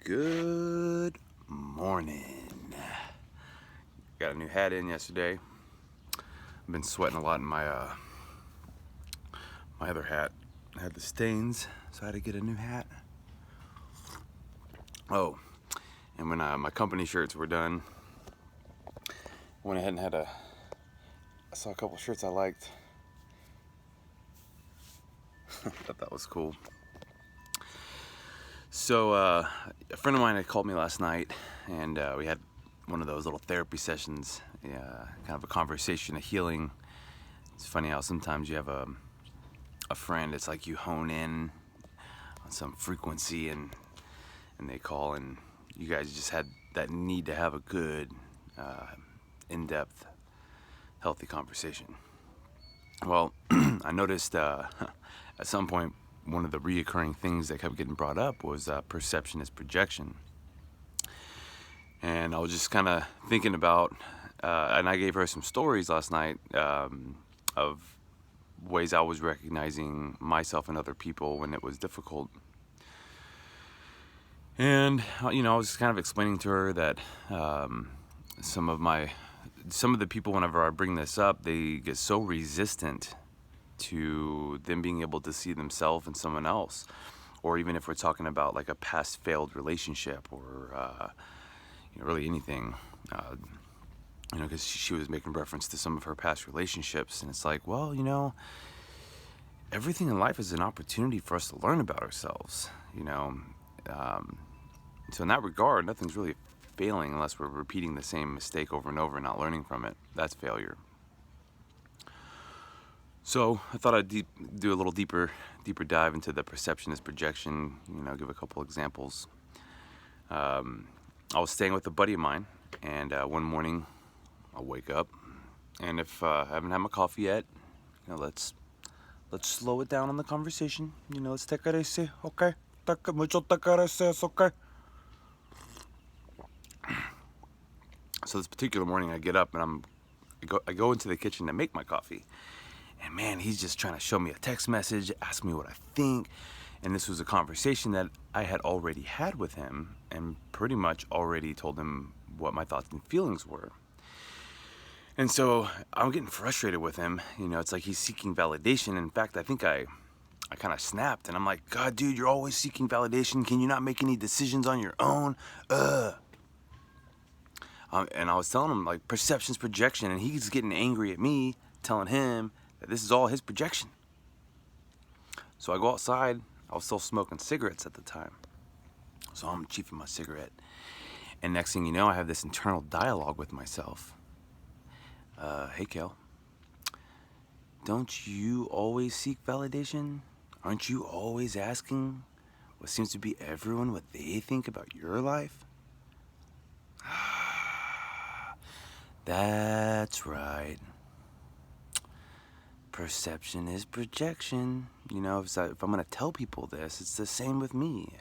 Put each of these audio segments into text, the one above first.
Good morning. Got a new hat in yesterday. I've been sweating a lot in my other hat. I had the stains, so I had to get a new hat. Oh, and when my company shirts were done, I went ahead and I saw a couple shirts I liked. Thought that was cool. So a friend of mine had called me last night, and we had one of those little therapy sessions, kind of a conversation, a healing. It's funny how sometimes you have a friend, it's like you hone in on some frequency and they call, and you guys just had that need to have a good, in-depth, healthy conversation. Well, I noticed at some point, one of the reoccurring things that kept getting brought up was perception is projection. And I was just kind of thinking about, and I gave her some stories last night of ways I was recognizing myself and other people when it was difficult. And, I was kind of explaining to her that some of the people, whenever I bring this up, they get so resistant to them being able to see themselves in someone else, or even if we're talking about like a past failed relationship or really anything, because she was making reference to some of her past relationships, and it's like, well, everything in life is an opportunity for us to learn about ourselves, so in that regard, nothing's really failing unless we're repeating the same mistake over and over and not learning from it. That's failure. So I thought I'd do a little deeper dive into the perception is projection, give a couple examples. I was staying with a buddy of mine, and one morning I'll wake up, and if I haven't had my coffee yet, let's slow it down on the conversation. Let's take it easy, okay? Mucho take it easy, it's okay. So this particular morning I get up and I go into the kitchen to make my coffee. And man, he's just trying to show me a text message, ask me what I think. And this was a conversation that I had already had with him and pretty much already told him what my thoughts and feelings were. And so I'm getting frustrated with him. It's like he's seeking validation. In fact, I think I kind of snapped, and I'm like, God, dude, you're always seeking validation. Can you not make any decisions on your own? And I was telling him, like, perception's projection, and he's getting angry at me, telling him that this is all his projection. So I go outside. I was still smoking cigarettes at the time, so I'm chiefing my cigarette. And next thing you know, I have this internal dialogue with myself. Hey, Kel, don't you always seek validation? Aren't you always asking what seems to be everyone what they think about your life? That's right. Perception is projection. If I'm going to tell people this, it's the same with me.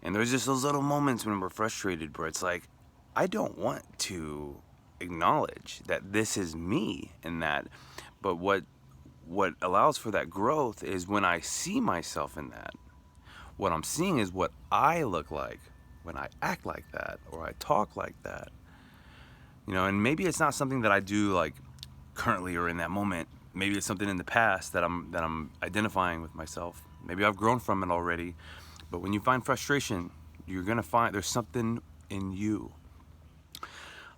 And there's just those little moments when we're frustrated where it's like, I don't want to acknowledge that this is me and that. But what allows for that growth is when I see myself in that. What I'm seeing is what I look like when I act like that or I talk like that. And maybe it's not something that I do like currently or in that moment. Maybe it's something in the past that I'm identifying with myself. Maybe I've grown from it already. But when you find frustration, you're gonna find there's something in you.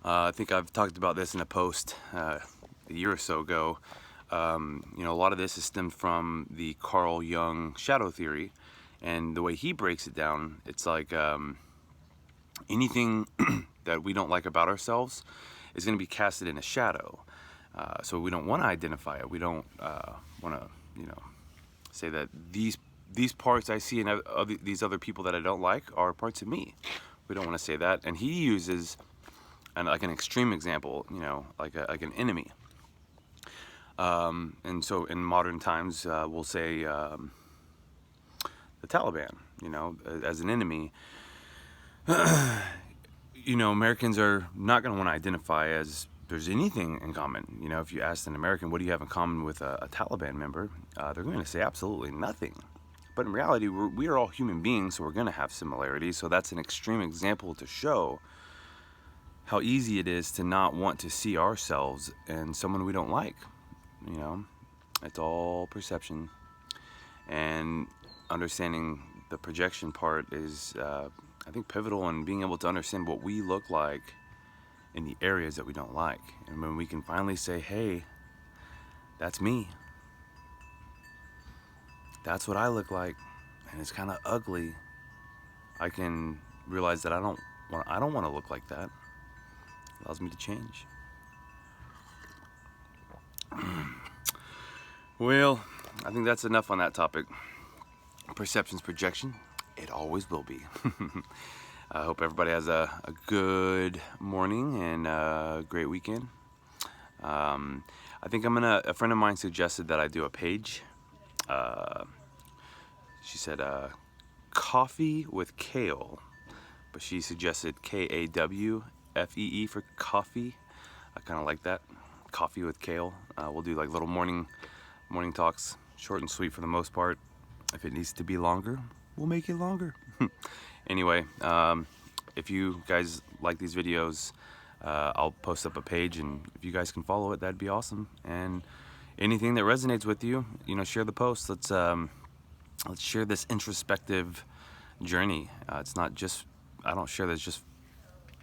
I think I've talked about this in a post a year or so ago. A lot of this is stemmed from the Carl Jung shadow theory, and the way he breaks it down, it's like anything that we don't like about ourselves is going to be casted in a shadow. So we don't want to identify it. We don't want to, say that these parts I see in these other people that I don't like are parts of me. We don't want to say that. And he uses like an extreme example, like an enemy. And so in modern times, we'll say the Taliban, as an enemy. Americans are not going to want to identify as there's anything in common. If you ask an American, what do you have in common with a Taliban member? They're going to say absolutely nothing. But in reality, we are all human beings, so we're going to have similarities. So that's an extreme example to show how easy it is to not want to see ourselves in someone we don't like. You know, it's all perception. And understanding the projection part is, I think, pivotal in being able to understand what we look like in the areas that we don't like. And when we can finally say, hey, that's me. That's what I look like. And it's kind of ugly. I can realize that I don't want to look like that. It allows me to change. Well, I think that's enough on that topic. Perception's projection. It always will be. I hope everybody has a good morning and a great weekend. I think a friend of mine suggested that I do a page. She said coffee with kale, but she suggested KAWFEE for coffee. I kind of like that. Coffee with kale. We'll do like little morning talks, short and sweet for the most part. If it needs to be longer, we'll make it longer. Anyway, if you guys like these videos, I'll post up a page, and if you guys can follow it, that'd be awesome. And anything that resonates with you, share the post. Let's share this introspective journey. It's not just, I don't share this just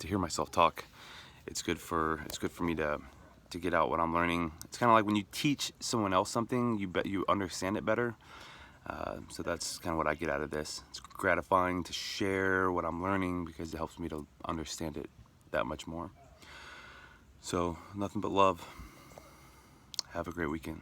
to hear myself talk. It's good for me to get out what I'm learning. It's kind of like when you teach someone else something, you understand it better. So that's kind of what I get out of this. It's gratifying to share what I'm learning because it helps me to understand it that much more. So nothing but love. Have a great weekend.